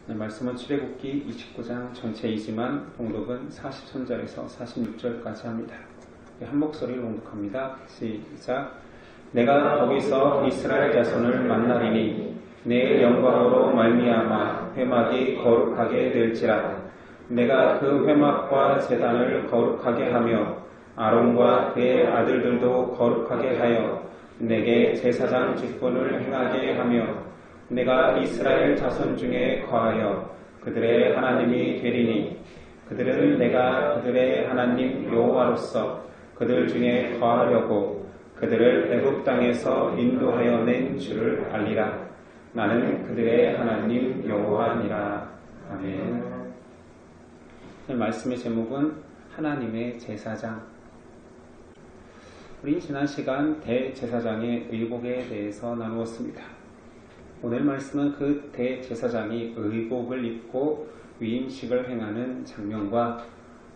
네, 말씀은 출애굽기 29장 전체이지만 봉독은 40선절에서 46절까지 합니다. 한 목소리로 봉독합니다. 시작. 내가 거기서 이스라엘 자손을 만나리니 내 영광으로 말미암아 회막이 거룩하게 될지라. 내가 그 회막과 제단을 거룩하게 하며 아론과 그의 아들들도 거룩하게 하여 내게 제사장 직분을 행하게 하며 내가 이스라엘 자손 중에 거하여 그들의 하나님이 되리니 그들은 내가 그들의 하나님 여호와로서 그들 중에 거하려고 그들을 애굽 땅에서 인도하여 낸 줄을 알리라. 나는 그들의 하나님 여호와니라. 아멘. 오늘 말씀의 제목은 하나님의 제사장. 우리 지난 시간 대제사장의 의복에 대해서 나누었습니다. 오늘 말씀은 그 대제사장이 의복을 입고 위임식을 행하는 장면과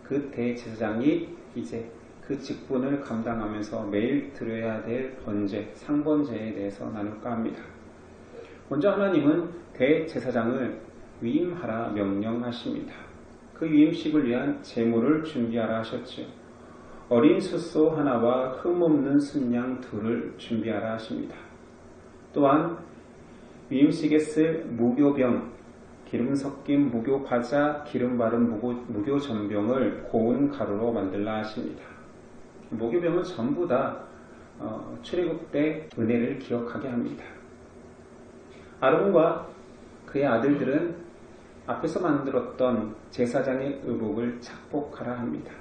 그 대제사장이 이제 그 직분을 감당하면서 매일 드려야 될 번제, 상번제에 대해서 나눌까 합니다. 먼저 하나님은 대제사장을 위임하라 명령하십니다. 그 위임식을 위한 제물을 준비하라 하셨죠. 어린 숫소 하나와 흠없는 순양 둘을 준비하라 하십니다. 또한 위임식에 쓸 무교병, 기름 섞인 무교 과자, 기름 바른 무교 전병을 고운 가루로 만들라 하십니다. 무교병은 전부 다 출애굽 때 은혜를 기억하게 합니다. 아론과 그의 아들들은 앞에서 만들었던 제사장의 의복을 착복하라 합니다.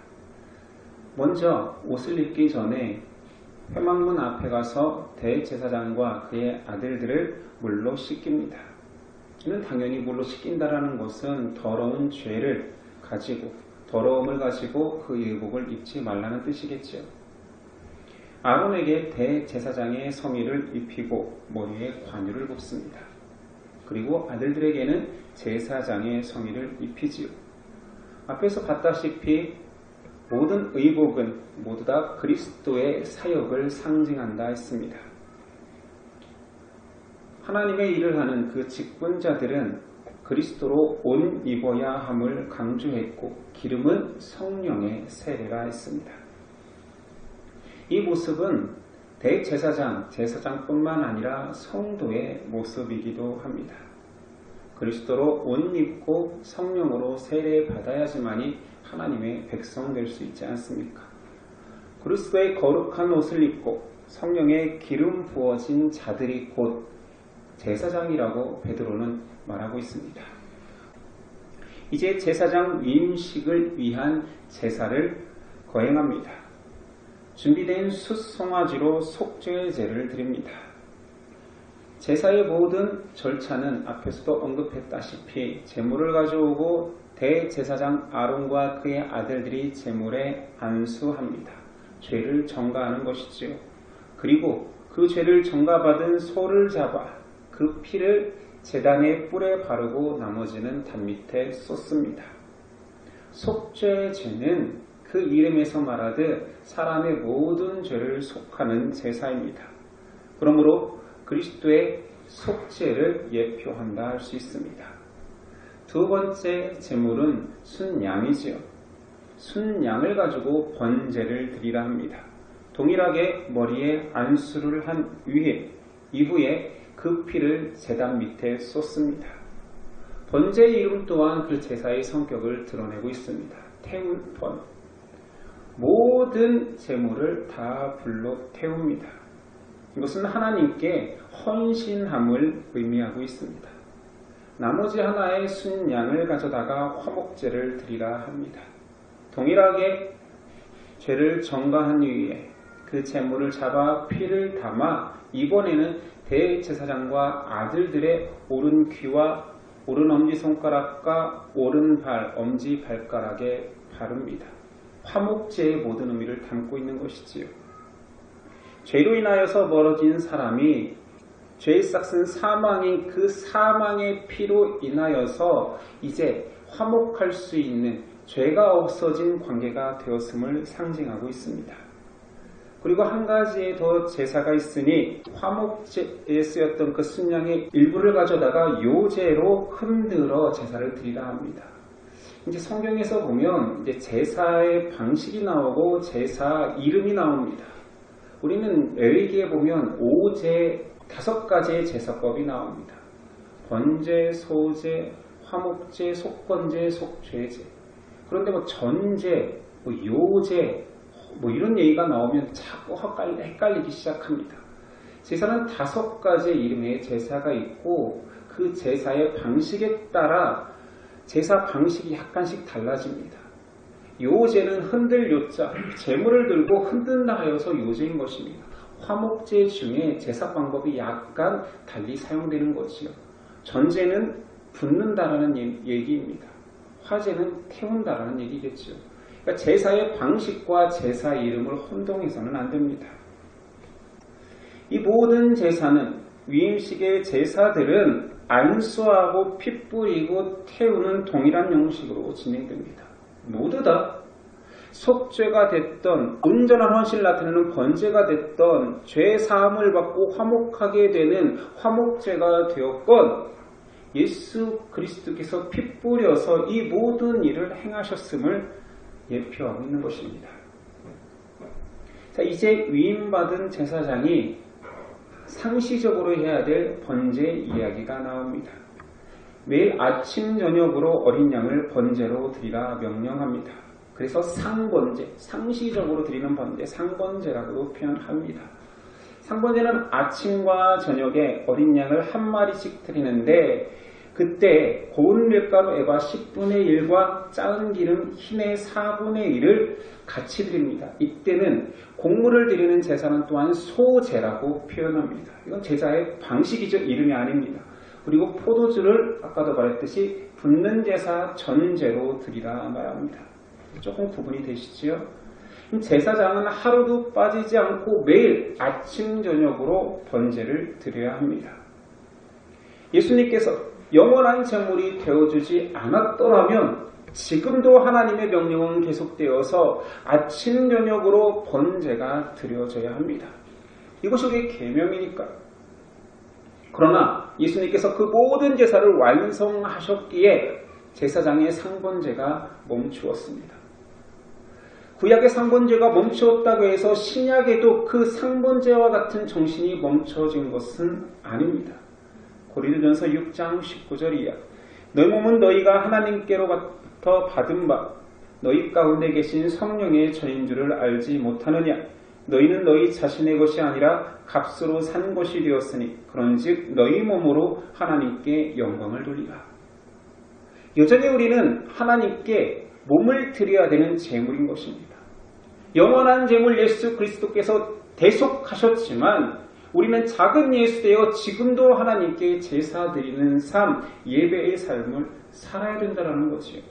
먼저 옷을 입기 전에 회막문 앞에 가서 대제사장과 그의 아들들을 물로 씻깁니다. 이는 당연히 물로 씻긴다라는 것은 더러운 죄를 가지고 더러움을 가지고 그 의복을 입지 말라는 뜻이겠죠. 아론에게 대제사장의 성의를 입히고 머리에 관유를 굽습니다. 그리고 아들들에게는 제사장의 성의를 입히지요. 앞에서 봤다시피 모든 의복은 모두 다 그리스도의 사역을 상징한다 했습니다. 하나님의 일을 하는 그 직분자들은 그리스도로 옷 입어야 함을 강조했고 기름은 성령의 세례라 했습니다. 이 모습은 대제사장, 제사장뿐만 아니라 성도의 모습이기도 합니다. 그리스도로 옷 입고 성령으로 세례 받아야지만이 하나님의 백성 될 수 있지 않습니까? 그리스도의 거룩한 옷을 입고 성령의 기름 부어진 자들이 곧 제사장이라고 베드로는 말하고 있습니다. 이제 제사장 위임식을 위한 제사를 거행합니다. 준비된 숫송아지로 속죄제를 드립니다. 제사의 모든 절차는 앞에서도 언급했다시피 제물을 가져오고 대제사장 아론과 그의 아들들이 제물에 안수합니다. 죄를 전가하는 것이지요. 그리고 그 죄를 전가받은 소를 잡아 그 피를 제단의 뿔에 바르고 나머지는 단 밑에 쏟습니다. 속죄제는 그 이름에서 말하듯 사람의 모든 죄를 속하는 제사입니다. 그러므로 그리스도의 속죄를 예표한다 할 수 있습니다. 두 번째 제물은 순양이지요. 순양을 가지고 번제를 드리라 합니다. 동일하게 머리에 안수를 한 이후에 그 피를 제단 밑에 쏟습니다. 번제의 이름 또한 그 제사의 성격을 드러내고 있습니다. 태울 번. 모든 제물을 다 불로 태웁니다. 이것은 하나님께 헌신함을 의미하고 있습니다. 나머지 하나의 순양을 가져다가 화목제를 드리라 합니다. 동일하게 죄를 전가한 이후에 그 제물을 잡아 피를 담아 이번에는 대제사장과 아들들의 오른 귀와 오른 엄지손가락과 오른 발, 엄지발가락에 바릅니다. 화목제의 모든 의미를 담고 있는 것이지요. 죄로 인하여서 멀어진 사람이 죄의 싹은 사망인 그 사망의 피로 인하여서 이제 화목할 수 있는 죄가 없어진 관계가 되었음을 상징하고 있습니다. 그리고 한 가지의 더 제사가 있으니 화목제에 쓰였던 그 순양의 일부를 가져다가 요제로 흔들어 제사를 드리라 합니다. 이제 성경에서 보면 이제 제사의 방식이 나오고 제사 이름이 나옵니다. 우리는 레위기에 보면 5제 5가지의 제사법이 나옵니다. 번제, 소제, 화목제, 속건제, 속죄제. 그런데 뭐 전제, 뭐 요제, 뭐 이런 얘기가 나오면 자꾸 헷갈리기 시작합니다. 제사는 5가지의 이름의 제사가 있고 그 제사의 방식에 따라 제사 방식이 약간씩 달라집니다. 요제는 흔들 요자, 재물을 들고 흔든다 하여서 요제인 것입니다. 화목제 중에 제사 방법이 약간 달리 사용되는 것이요. 전제는 붓는다라는 얘기입니다. 화제는 태운다라는 얘기겠죠. 그러니까 제사의 방식과 제사 이름을 혼동해서는 안 됩니다. 이 모든 제사는 위임식의 제사들은 안수하고 피 뿌리고 태우는 동일한 형식으로 진행됩니다. 모두 다 속죄가 됐던 온전한 헌신을 나타내는 번제가 됐던 죄 사함을 받고 화목하게 되는 화목제가 되었건 예수 그리스도께서 피 뿌려서 이 모든 일을 행하셨음을 예표하고 있는 것입니다. 자, 이제 위임받은 제사장이 상시적으로 해야 될 번제 이야기가 나옵니다. 매일 아침 저녁으로 어린 양을 번제로 드리라 명령합니다. 그래서 상번제, 상시적으로 드리는 번제, 상번제라고 표현합니다. 상번제는 아침과 저녁에 어린 양을 한 마리씩 드리는데 그때 고운 밀가루 에바 10분의 1과 작은 기름 흰의 4분의 1을 같이 드립니다. 이때는 곡물을 드리는 제사는 또한 소제라고 표현합니다. 이건 제사의 방식이죠. 이름이 아닙니다. 그리고 포도주를 아까도 말했듯이 붓는 제사 전제로 드리라 말합니다. 조금 구분이 되시지요? 제사장은 하루도 빠지지 않고 매일 아침 저녁으로 번제를 드려야 합니다. 예수님께서 영원한 제물이 되어주지 않았더라면 지금도 하나님의 명령은 계속되어서 아침 저녁으로 번제가 드려져야 합니다. 이것이 우리의 계명이니까. 그러나 예수님께서 그 모든 제사를 완성하셨기에 제사장의 상번제가 멈추었습니다. 구약의 상번제가 멈추었다고 해서 신약에도 그 상번제와 같은 정신이 멈춰진 것은 아닙니다. 고린도전서 6장 19절 이하 너희 몸은 너희가 하나님께로부터 받은 바 너희 가운데 계신 성령의 전인 줄을 알지 못하느냐. 너희는 너희 자신의 것이 아니라 값으로 산 것이 되었으니 그런즉 너희 몸으로 하나님께 영광을 돌리라. 여전히 우리는 하나님께 몸을 드려야 되는 제물인 것입니다. 영원한 제물 예수 그리스도께서 대속하셨지만 우리는 작은 예수되어 지금도 하나님께 제사 드리는 삶, 예배의 삶을 살아야 된다는 거지요.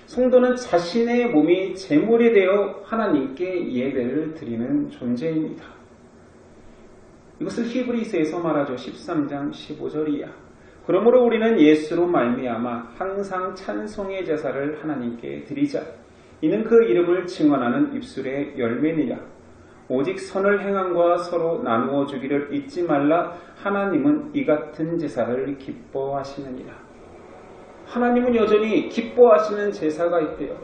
성도는 자신의 몸이 제물이 되어 하나님께 예배를 드리는 존재입니다. 이것을 히브리서에서 말하죠. 13장 15절 이하. 그러므로 우리는 예수로 말미암아 항상 찬송의 제사를 하나님께 드리자. 이는 그 이름을 증언하는 입술의 열매니라. 오직 선을 행함과 서로 나누어 주기를 잊지 말라. 하나님은 이 같은 제사를 기뻐하시느니라. 하나님은 여전히 기뻐하시는 제사가 있대요.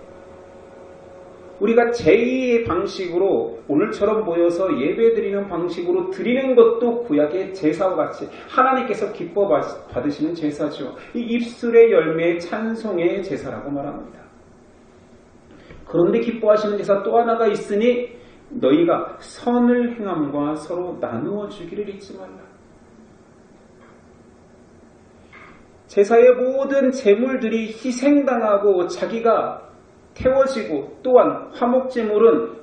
우리가 제2의 방식으로 오늘처럼 모여서 예배드리는 방식으로 드리는 것도 구약의 제사와 같이 하나님께서 기뻐 받으시는 제사죠. 이 입술의 열매의 찬송의 제사라고 말합니다. 그런데 기뻐하시는 제사 또 하나가 있으니 너희가 선을 행함과 서로 나누어 주기를 잊지 말라. 제사의 모든 제물들이 희생당하고 자기가 태워지고 또한 화목제물은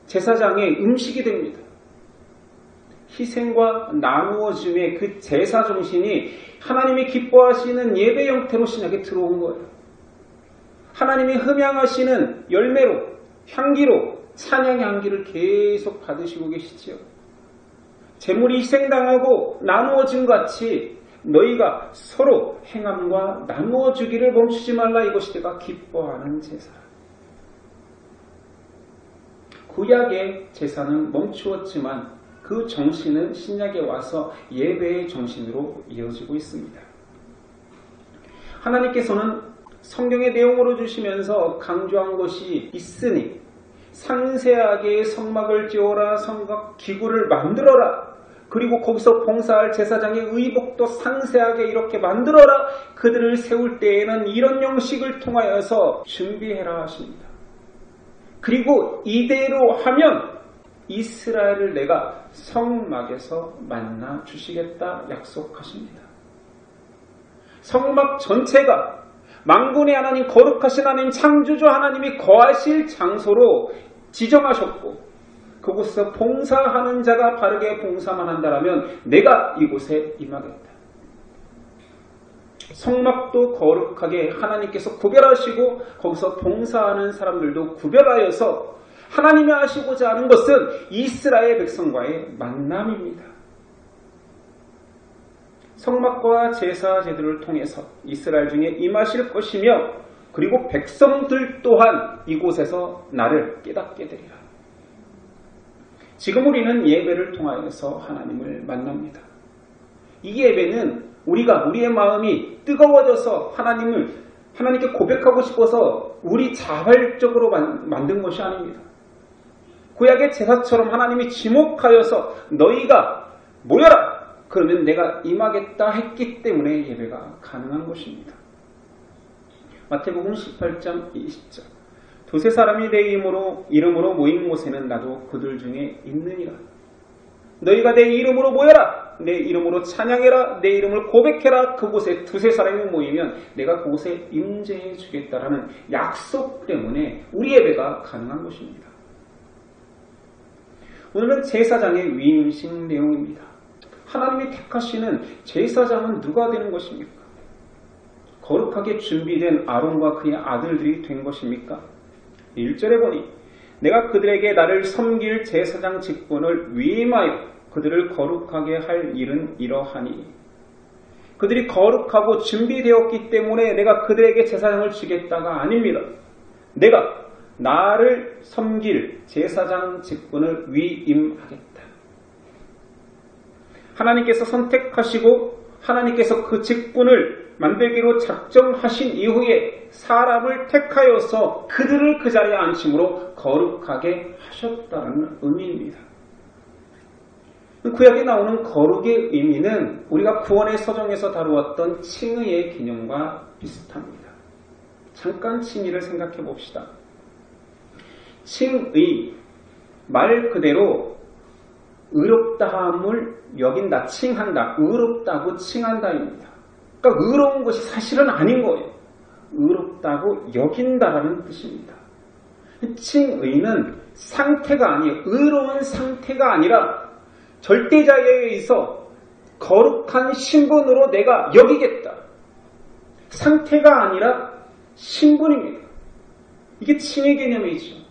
제사장의 음식이 됩니다. 희생과 나누어짐의 그 제사 정신이 하나님이 기뻐하시는 예배 형태로 신약에 들어온 거예요. 하나님이 흠양하시는 열매로 향기로 찬양의 향기를 계속 받으시고 계시지요. 제물이 희생당하고 나누어짐 같이 너희가 서로 행함과 나누어 주기를 멈추지 말라. 이것이 내가 기뻐하는 제사. 구약의 제사는 멈추었지만 그 정신은 신약에 와서 예배의 정신으로 이어지고 있습니다. 하나님께서는 성경의 내용으로 주시면서 강조한 것이 있으니 상세하게 성막을 지어라, 성막 기구를 만들어라, 그리고 거기서 봉사할 제사장의 의복도 상세하게 이렇게 만들어라, 그들을 세울 때에는 이런 형식을 통하여서 준비해라 하십니다. 그리고 이대로 하면 이스라엘을 내가 성막에서 만나 주시겠다 약속하십니다. 성막 전체가 만군의 하나님, 거룩하신 하나님, 창조주 하나님이 거하실 장소로 지정하셨고 그곳에서 봉사하는 자가 바르게 봉사만 한다라면 내가 이곳에 임하겠다. 성막도 거룩하게 하나님께서 구별하시고 거기서 봉사하는 사람들도 구별하여서 하나님이 하시고자 하는 것은 이스라엘 백성과의 만남입니다. 성막과 제사 제도를 통해서 이스라엘 중에 임하실 것이며 그리고 백성들 또한 이곳에서 나를 깨닫게 되리라. 지금 우리는 예배를 통하여서 하나님을 만납니다. 이 예배는 우리의 마음이 뜨거워져서 하나님께 고백하고 싶어서 우리 자발적으로 만든 것이 아닙니다. 구약의 제사처럼 하나님이 지목하여서 너희가 모여라! 그러면 내가 임하겠다 했기 때문에 예배가 가능한 것입니다. 마태복음 18장 20절 두세 사람이 내 이름으로 모인 곳에는 나도 그들 중에 있느니라. 너희가 내 이름으로 모여라. 내 이름으로 찬양해라. 내 이름을 고백해라. 그곳에 두세 사람이 모이면 내가 그곳에 임재해 주겠다라는 약속 때문에 우리 예배가 가능한 것입니다. 오늘은 제사장의 위임식 내용입니다. 하나님이 택하시는 제사장은 누가 되는 것입니까? 거룩하게 준비된 아론과 그의 아들들이 된 것입니까? 1절에 보니 내가 그들에게 나를 섬길 제사장 직분을 위임하여 그들을 거룩하게 할 일은 이러하니 그들이 거룩하고 준비되었기 때문에 내가 그들에게 제사장을 주겠다가 아닙니다. 내가 나를 섬길 제사장 직분을 위임하겠다. 하나님께서 선택하시고 하나님께서 그 직분을 만들기로 작정하신 이후에 사람을 택하여서 그들을 그 자리에 앉힘으로 거룩하게 하셨다는 의미입니다. 구약에 나오는 거룩의 의미는 우리가 구원의 서정에서 다루었던 칭의의 개념과 비슷합니다. 잠깐 칭의를 생각해 봅시다. 칭의, 말 그대로 의롭다함을 여긴다, 칭한다, 의롭다고 칭한다입니다. 그러니까 의로운 것이 사실은 아닌 거예요. 의롭다고 여긴다라는 뜻입니다. 칭의는 상태가 아니에요. 의로운 상태가 아니라 절대자에 의해서 거룩한 신분으로 내가 여기겠다. 상태가 아니라 신분입니다. 이게 칭의 개념이죠.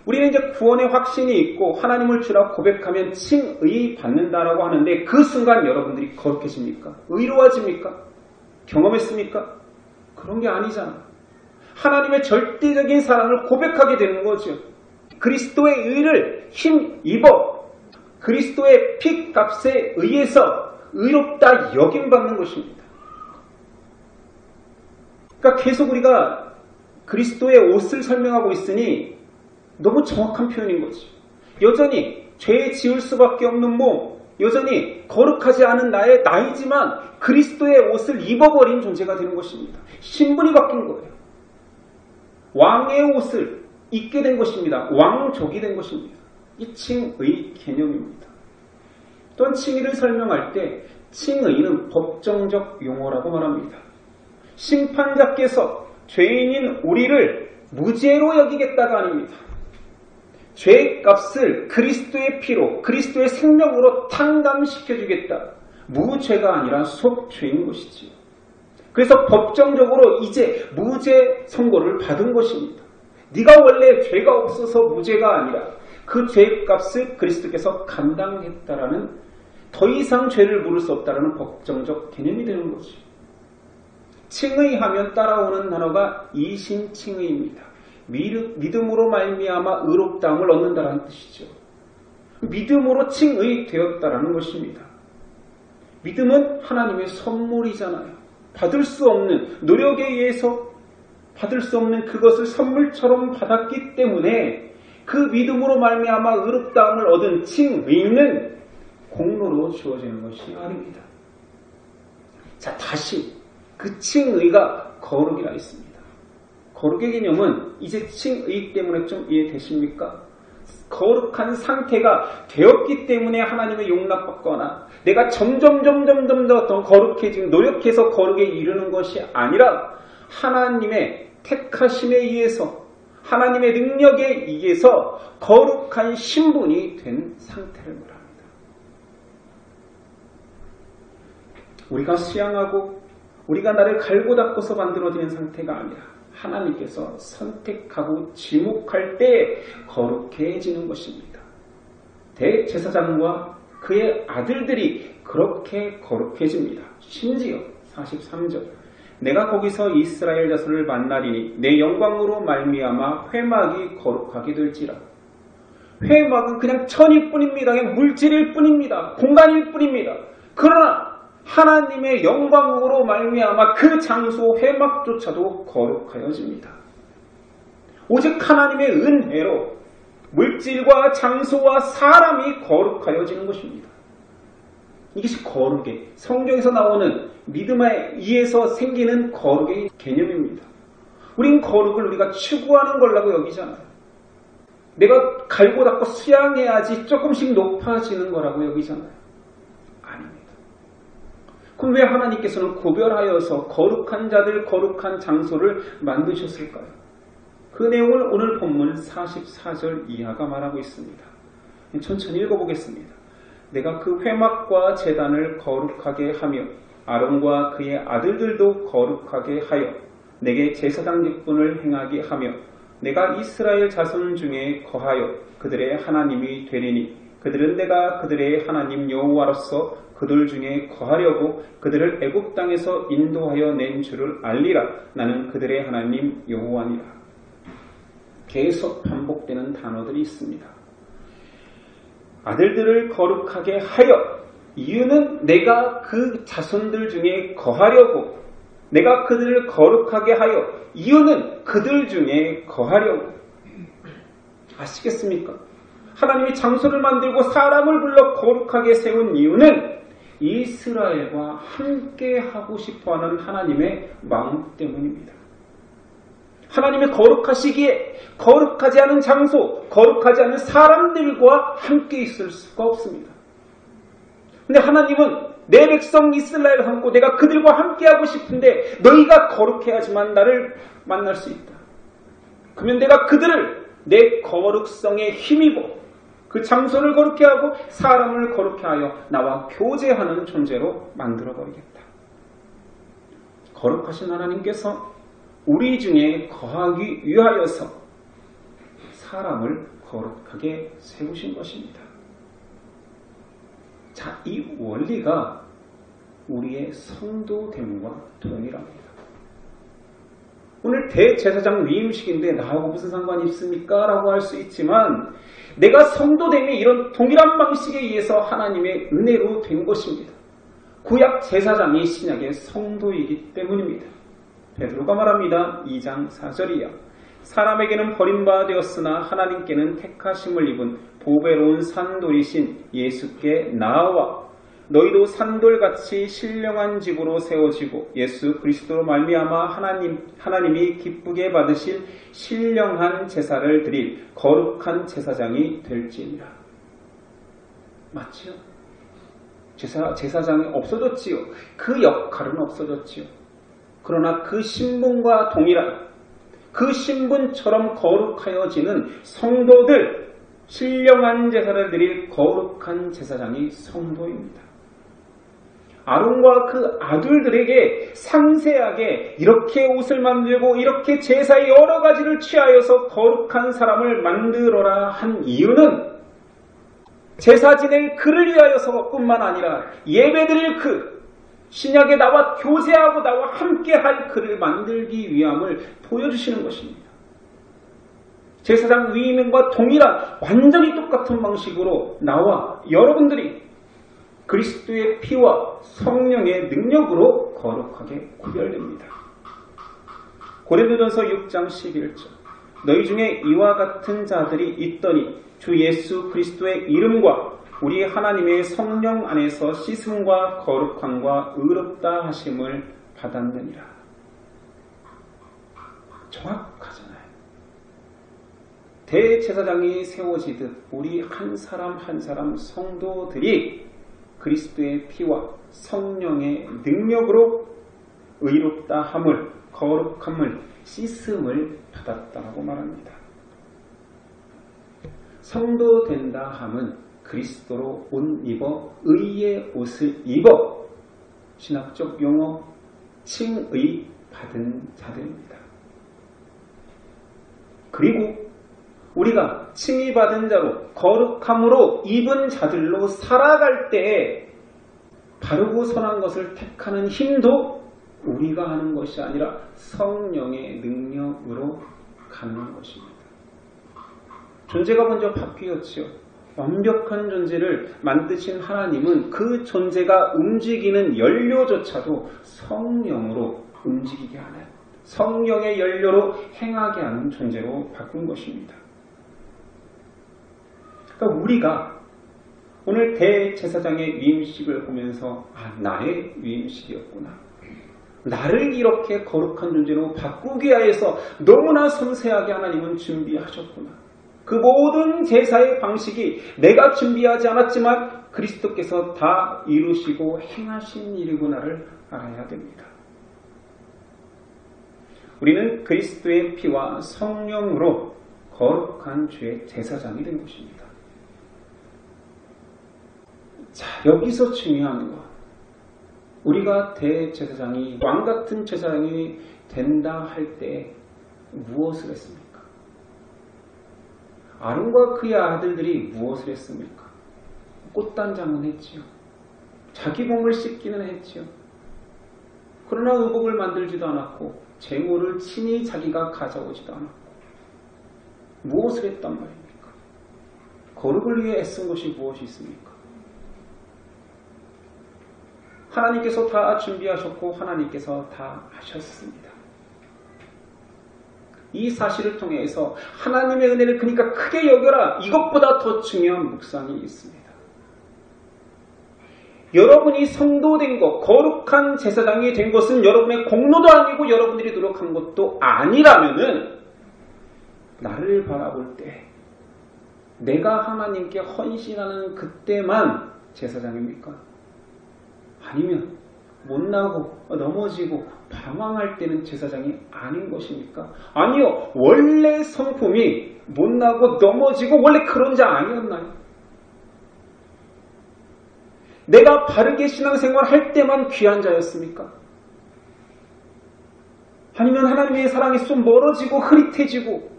우리는 이제 구원의 확신이 있고 하나님을 주라고 고백하면 칭의 받는다라고 하는데 그 순간 여러분들이 거룩해집니까? 의로워집니까? 경험했습니까? 그런 게 아니잖아. 하나님의 절대적인 사랑을 고백하게 되는 거죠. 그리스도의 의를 힘입어 그리스도의 핏값에 의해서 의롭다 여김받는 것입니다. 그러니까 계속 우리가 그리스도의 옷을 설명하고 있으니 너무 정확한 표현인 거지. 여전히 죄 지을 수밖에 없는 몸, 여전히 거룩하지 않은 나이지만 그리스도의 옷을 입어버린 존재가 되는 것입니다. 신분이 바뀐 거예요. 왕의 옷을 입게 된 것입니다. 왕족이 된 것입니다. 이 칭의 개념입니다. 또한 칭의를 설명할 때 칭의는 법정적 용어라고 말합니다. 심판자께서 죄인인 우리를 무죄로 여기겠다가 아닙니다. 죄값을 그리스도의 피로, 그리스도의 생명으로 탕감시켜주겠다. 무죄가 아니라 속죄인 것이지요. 그래서 법정적으로 이제 무죄 선고를 받은 것입니다. 네가 원래 죄가 없어서 무죄가 아니라 그 죄값을 그리스도께서 감당했다라는, 더 이상 죄를 물을 수 없다라는 법정적 개념이 되는 거죠. 칭의하면 따라오는 단어가 이신칭의입니다. 믿음으로 말미암아 의롭다함을 얻는다는 뜻이죠. 믿음으로 칭의 되었다라는 것입니다. 믿음은 하나님의 선물이잖아요. 받을 수 없는, 노력에 의해서 받을 수 없는 그것을 선물처럼 받았기 때문에 그 믿음으로 말미암아 의롭다함을 얻은 칭의는 공로로 주어지는 것이 아닙니다. 자, 다시 그 칭의가 거룩이라 했습니다. 거룩의 개념은 이제 칭의 때문에 좀 이해되십니까? 거룩한 상태가 되었기 때문에 하나님의 용납받거나 내가 점점 더 거룩해지고 노력해서 거룩에 이르는 것이 아니라 하나님의 택하심에 의해서 하나님의 능력에 의해서 거룩한 신분이 된 상태를 말합니다. 우리가 수양하고 우리가 나를 갈고 닦아서 만들어지는 상태가 아니라 하나님께서 선택하고 지목할 때 거룩해지는 것입니다. 대제사장과 그의 아들들이 그렇게 거룩해집니다. 심지어 43절 내가 거기서 이스라엘 자손을 만나리니 내 영광으로 말미암아 회막이 거룩하게 될지라. 회막은 그냥 천일 뿐입니다. 그냥 물질일 뿐입니다. 공간일 뿐입니다. 그러나 하나님의 영광으로 말미암아 그 장소 회막조차도 거룩하여집니다. 오직 하나님의 은혜로 물질과 장소와 사람이 거룩하여지는 것입니다. 이것이 거룩의 성경에서 나오는 믿음에 의해서 생기는 거룩의 개념입니다. 우린 거룩을 우리가 추구하는 거라고 여기잖아요. 내가 갈고 닦고 수양해야지 조금씩 높아지는 거라고 여기잖아요. 아닙니다. 그럼 왜 하나님께서는 구별하여서 거룩한 자들, 거룩한 장소를 만드셨을까요? 그 내용을 오늘 본문 44절 이하가 말하고 있습니다. 천천히 읽어보겠습니다. 내가 그 회막과 제단을 거룩하게 하며 아론과 그의 아들들도 거룩하게 하여 내게 제사장 직분을 행하게 하며 내가 이스라엘 자손 중에 거하여 그들의 하나님이 되리니 그들은 내가 그들의 하나님 여호와로서 그들 중에 거하려고 그들을 애굽 땅에서 인도하여 낸 줄을 알리라. 나는 그들의 하나님 여호와니라. 계속 반복되는 단어들이 있습니다. 아들들을 거룩하게 하여, 이유는 내가 그 자손들 중에 거하려고, 내가 그들을 거룩하게 하여, 이유는 그들 중에 거하려고. 아시겠습니까? 하나님이 장소를 만들고 사람을 불러 거룩하게 세운 이유는 이스라엘과 함께 하고 싶어하는 하나님의 마음 때문입니다. 하나님의 거룩하시기에 거룩하지 않은 장소, 거룩하지 않은 사람들과 함께 있을 수가 없습니다. 근데 하나님은 내 백성 이스라엘을 함고 내가 그들과 함께 하고 싶은데 너희가 거룩해야지만 나를 만날 수 있다. 그러면 내가 그들을 내 거룩성에 힘입어 그 장소를 거룩해 하고 사람을 거룩해 하여 나와 교제하는 존재로 만들어버리겠다. 거룩하신 하나님께서 우리 중에 거하기 위하여서 사람을 거룩하게 세우신 것입니다. 자, 이 원리가 우리의 성도됨과 동일합니다. 오늘 대제사장 위임식인데 나하고 무슨 상관이 있습니까? 라고 할 수 있지만 내가 성도됨이 이런 동일한 방식에 의해서 하나님의 은혜로 된 것입니다. 구약 제사장이 신약의 성도이기 때문입니다. 베드로가 말합니다. 2장 4절이야. 사람에게는 버림받아 되었으나 하나님께는 택하심을 입은 보배로운 산돌이신 예수께 나아와 너희도 산돌같이 신령한 집으로 세워지고 예수 그리스도로 말미암아 하나님이 기쁘게 받으실 신령한 제사를 드릴 거룩한 제사장이 될지니라. 맞지요? 제사장이 없어졌지요. 그 역할은 없어졌지요. 그러나 그 신분과 동일한 그 신분처럼 거룩하여지는 성도들, 신령한 제사를 드릴 거룩한 제사장이 성도입니다. 아론과 그 아들들에게 상세하게 이렇게 옷을 만들고 이렇게 제사의 여러 가지를 취하여서 거룩한 사람을 만들어라 한 이유는 제사 지낼 그를 위하여서 뿐만 아니라 예배드릴 그 신약에 나와 교제하고 나와 함께할 그를 만들기 위함을 보여주시는 것입니다. 제사장 위임과 동일한 완전히 똑같은 방식으로 나와 여러분들이 그리스도의 피와 성령의 능력으로 거룩하게 구별됩니다. 고린도전서 6장 11절 너희 중에 이와 같은 자들이 있더니 주 예수 그리스도의 이름과 우리 하나님의 성령 안에서 씻음과 거룩함과 의롭다 하심을 받았느니라. 정확하잖아요. 대제사장이 세워지듯 우리 한 사람 한 사람 성도들이 그리스도의 피와 성령의 능력으로 의롭다 함을, 거룩함을, 씻음을 받았다고 말합니다. 성도 된다 함은 그리스도로 옷 입어 의의 옷을 입어 신학적 용어 칭의 받은 자들입니다. 그리고 우리가 칭의 받은 자로 거룩함으로 입은 자들로 살아갈 때에 바르고 선한 것을 택하는 힘도 우리가 하는 것이 아니라 성령의 능력으로 가능한 것입니다. 존재가 먼저 바뀌었지요. 완벽한 존재를 만드신 하나님은 그 존재가 움직이는 연료조차도 성령으로 움직이게 하는 성령의 연료로 행하게 하는 존재로 바꾼 것입니다. 그러니까 우리가 오늘 대제사장의 위임식을 보면서 나의 위임식이었구나. 나를 이렇게 거룩한 존재로 바꾸기 위해서 너무나 섬세하게 하나님은 준비하셨구나. 그 모든 제사의 방식이 내가 준비하지 않았지만 그리스도께서 다 이루시고 행하신 일이구나를 알아야 됩니다. 우리는 그리스도의 피와 성령으로 거룩한 주의 제사장이 된 것입니다. 자, 여기서 중요한 것. 우리가 대제사장이 왕같은 제사장이 된다 할 때 무엇을 했습니까? 아론과 그의 아들들이 무엇을 했습니까? 꽃단장은 했지요. 자기 몸을 씻기는 했지요. 그러나 의복을 만들지도 않았고 제물을 친히 자기가 가져오지도 않았고 무엇을 했단 말입니까? 거룩을 위해 애쓴 것이 무엇이 있습니까? 하나님께서 다 준비하셨고 하나님께서 다 하셨습니다. 이 사실을 통해서 하나님의 은혜를 그러니까 크게 여겨라. 이것보다 더 중요한 묵상이 있습니다. 여러분이 성도된 것, 거룩한 제사장이 된 것은 여러분의 공로도 아니고 여러분들이 노력한 것도 아니라면은 나를 바라볼 때 내가 하나님께 헌신하는 그때만 제사장입니까? 아니면 못나고 넘어지고 방황할 때는 제사장이 아닌 것입니까? 아니요. 원래 성품이 못나고 넘어지고 원래 그런 자 아니었나요? 내가 바르게 신앙생활 할 때만 귀한 자였습니까? 아니면 하나님의 사랑에 좀 멀어지고 흐릿해지고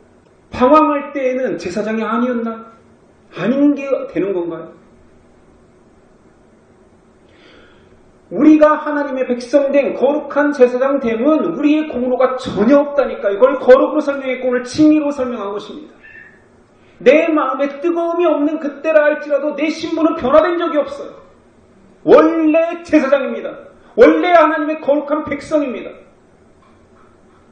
방황할 때에는 제사장이 아니었나요? 아닌 게 되는 건가요? 우리가 하나님의 백성된 거룩한 제사장 됨은 우리의 공로가 전혀 없다니까. 이걸 거룩으로 설명했고 오늘 칭의로 설명한 것입니다. 내 마음에 뜨거움이 없는 그때라 할지라도 내 신분은 변화된 적이 없어요. 원래 제사장입니다. 원래 하나님의 거룩한 백성입니다.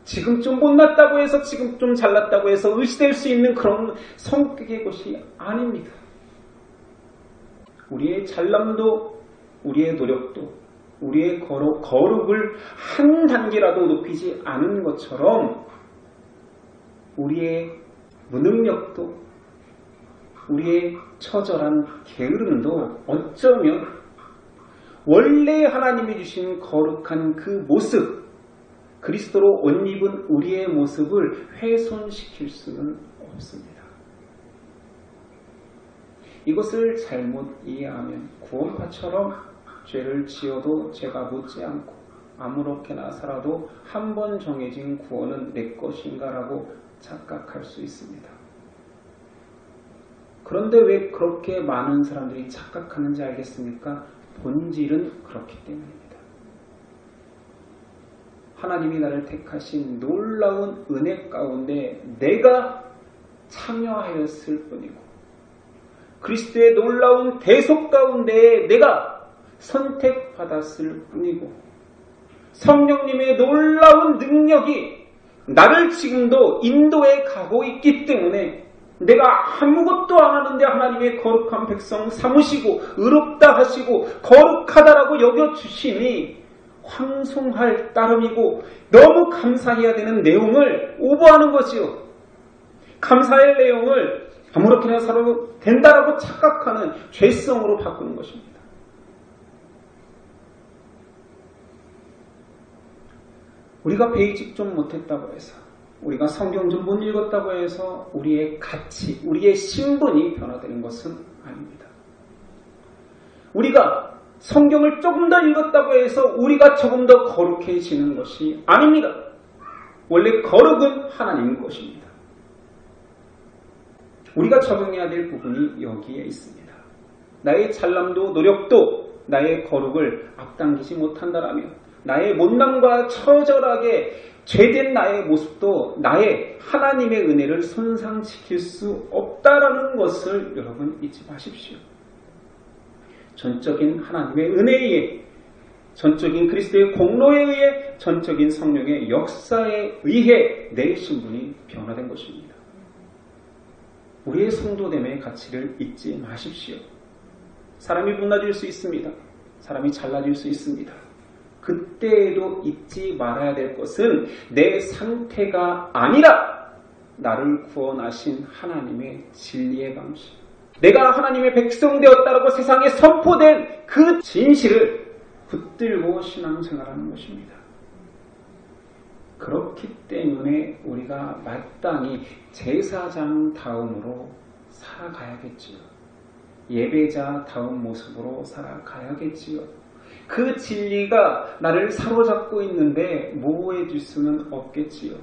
지금 좀 못났다고 해서 지금 좀 잘났다고 해서 의시될 수 있는 그런 성격의 것이 아닙니다. 우리의 잘남도 우리의 노력도 우리의 거룩을 한 단계라도 높이지 않은 것처럼 우리의 무능력도 우리의 처절한 게으름도 어쩌면 원래 하나님이 주신 거룩한 그 모습, 그리스도로 옷 입은 우리의 모습을 훼손시킬 수는 없습니다. 이것을 잘못 이해하면 구원파처럼 죄를 지어도 죄가 묻지 않고 아무렇게나 살아도 한 번 정해진 구원은 내 것인가라고 착각할 수 있습니다. 그런데 왜 그렇게 많은 사람들이 착각하는지 알겠습니까? 본질은 그렇기 때문입니다. 하나님이 나를 택하신 놀라운 은혜 가운데 내가 참여하였을 뿐이고 그리스도의 놀라운 대속 가운데 내가 선택받았을 뿐이고 성령님의 놀라운 능력이 나를 지금도 인도해 가고 있기 때문에 내가 아무것도 안 하는데 하나님의 거룩한 백성 삼으시고 의롭다 하시고 거룩하다라고 여겨주시니 황송할 따름이고 너무 감사해야 되는 내용을 오버하는 거지요. 감사의 내용을 아무렇게나 살아도 된다라고 착각하는 죄성으로 바꾸는 것입니다. 우리가 베이직 좀 못했다고 해서 우리가 성경 좀 못 읽었다고 해서 우리의 가치, 우리의 신분이 변화되는 것은 아닙니다. 우리가 성경을 조금 더 읽었다고 해서 우리가 조금 더 거룩해지는 것이 아닙니다. 원래 거룩은 하나님의 것입니다. 우리가 적용해야 될 부분이 여기에 있습니다. 나의 잘남도 노력도 나의 거룩을 앞당기지 못한다라면 나의 못남과 처절하게 죄된 나의 모습도 나의 하나님의 은혜를 손상시킬 수 없다라는 것을 여러분 잊지 마십시오. 전적인 하나님의 은혜에 의해, 전적인 그리스도의 공로에 의해, 전적인 성령의 역사에 의해 내 신분이 변화된 것입니다. 우리의 성도됨의 가치를 잊지 마십시오. 사람이 못나질 수 있습니다. 사람이 잘나질 수 있습니다. 그때에도 잊지 말아야 될 것은 내 상태가 아니라 나를 구원하신 하나님의 진리의 방식. 내가 하나님의 백성 되었다라고 세상에 선포된 그 진실을 붙들고 신앙생활하는 것입니다. 그렇기 때문에 우리가 마땅히 제사장 다음으로 살아가야겠지요. 예배자 다운 모습으로 살아가야겠지요. 그 진리가 나를 사로잡고 있는데 모호해 줄 수는 없겠지요.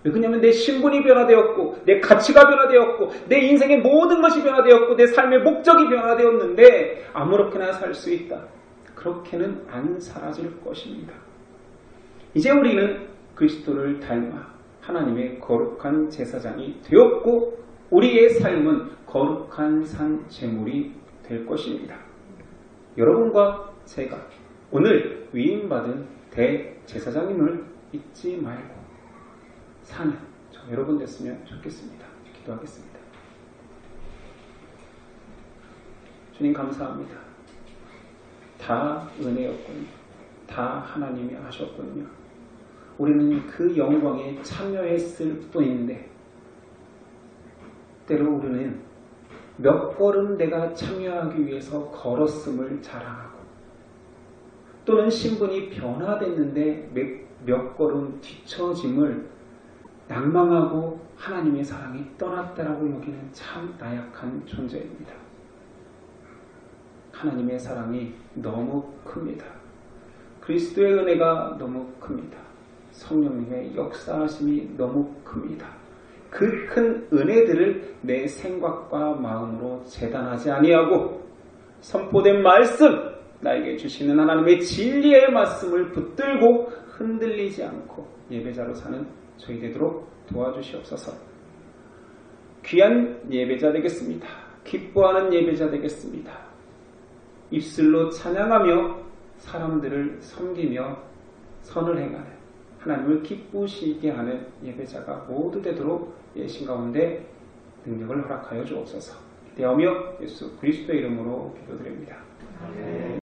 왜냐하면 내 신분이 변화되었고 내 가치가 변화되었고 내 인생의 모든 것이 변화되었고 내 삶의 목적이 변화되었는데 아무렇게나 살 수 있다. 그렇게는 안 사라질 것입니다. 이제 우리는 그리스도를 닮아 하나님의 거룩한 제사장이 되었고 우리의 삶은 거룩한 산 제물이 될 것입니다. 여러분과 제가 오늘 위임받은 대제사장님을 잊지 말고 사는 저 여러분 됐으면 좋겠습니다. 기도하겠습니다. 주님 감사합니다. 다 은혜였군요. 다 하나님이 하셨군요. 우리는 그 영광에 참여했을 뿐인데 때로 우리는 몇 걸음 내가 참여하기 위해서 걸었음을 자랑하고 또는 신분이 변화됐는데 몇 걸음 뒤처짐을 낭망하고 하나님의 사랑이 떠났다라고 여기는 참 나약한 존재입니다. 하나님의 사랑이 너무 큽니다. 그리스도의 은혜가 너무 큽니다. 성령님의 역사하심이 너무 큽니다. 그 큰 은혜들을 내 생각과 마음으로 재단하지 아니하고 선포된 말씀, 나에게 주시는 하나님의 진리의 말씀을 붙들고 흔들리지 않고 예배자로 사는 저희 되도록 도와주시옵소서. 귀한 예배자 되겠습니다. 기뻐하는 예배자 되겠습니다. 입술로 찬양하며 사람들을 섬기며 선을 행하는 하나님을 기쁘시게 하는 예배자가 모두 되도록 예신 가운데 능력을 허락하여 주옵소서. 기대하며 예수 그리스도의 이름으로 기도드립니다. 아멘.